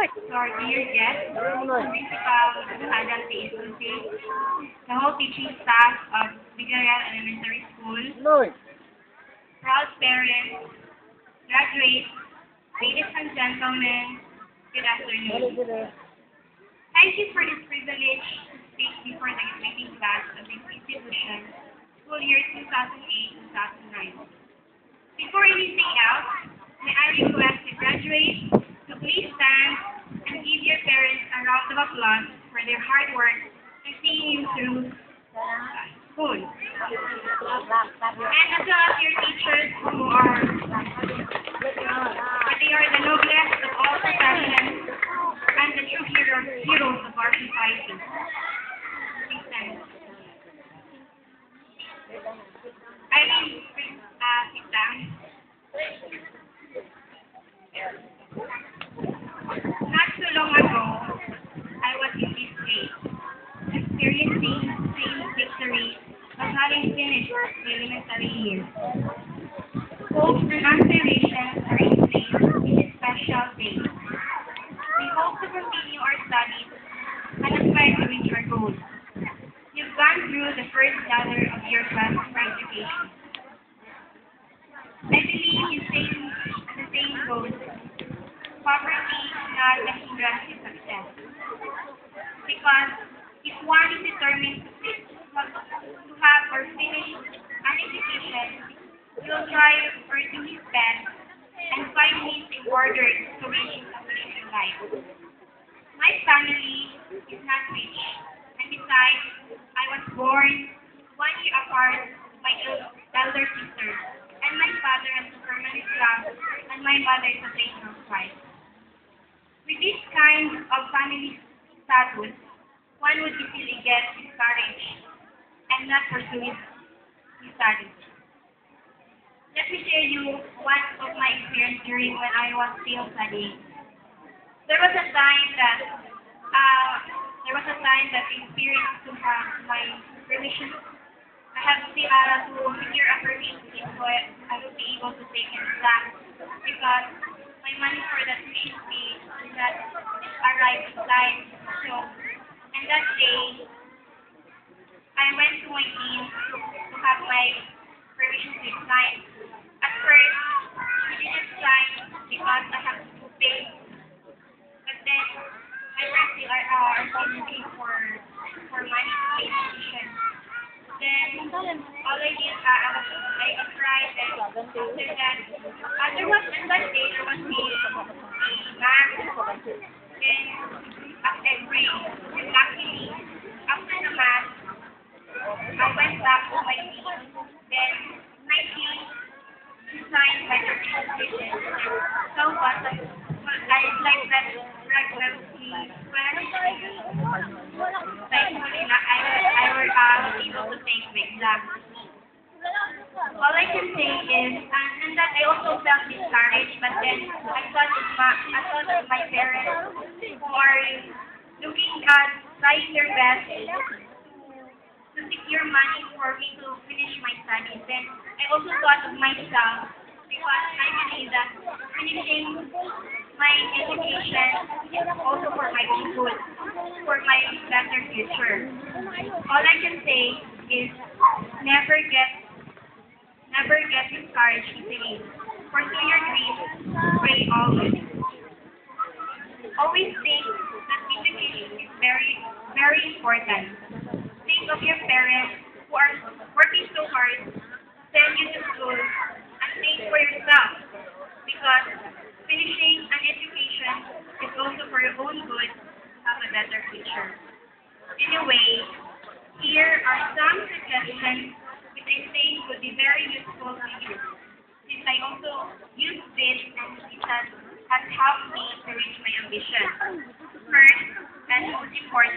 to our dear guests, Principal Adult Agency, the whole teaching staff of Villarreal Elementary School, proud parents, graduates, ladies and gentlemen, good afternoon. Thank you for this privilege to speak before the graduating class of this institution, school year 2008-2009. Before anything else, may I request the graduates to please stand and give your parents a round of applause for their hard work in seeing you through school. And as well as your teachers who are, they are the noblest of all professions and the true heroes of our society. Please stand. Sit down. Not so long ago, I was in this state, experiencing same victory of having finished the elementary year. Hopes and aspirations are in place in this special day. We hope to continue our studies and aspire to reach our goals. You've gone through the first ladder of your class for education. I believe you the same goals. Poverty is not a hindrance to success. Because if one is determined to have or finish an education, he'll try or do his best and find means in order to reach a success in life. My family is not rich, and besides, I was born 1 year apart from my elder sister, and my father has a permanent job, and my mother is a paid housewife. With this kind of family status, one would easily get discouraged and not pursue his studies. Let me share you one of my experience during when I was still studying. There was a time that I experienced to have my permission. I have to secure a permission so I will be able to take an exam because my money for the tuition fee did not arrive in time. So, and that day, I went to my dean to have my permission to sign. At first, she didn't sign because I have to pay. But then, my friends are looking for money to pay tuition. Then, all I did, I cried, and after that, there was a math, then every, and luckily, after the math, I went back to my team, then my team signed my certification. So what, I like that regularly, I was able to take the exam. All I can say is, and that I also felt discouraged, but then I thought of my parents who are looking at trying their best to secure money for me to finish my studies. Then I also thought of myself because I believe that finishing my education is also for my own good, for my better future. All I can say is never get discouraged easily. Pursue your dreams, pray always. Always think that education is very, very important. Think of your parents who are working so hard to send you to school, and think for yourself because finishing an education is also for your own good to have a better future. Anyway, here are some suggestions which I think would be very useful to you, since I also used this and it has helped me to reach my ambition. First, and most important,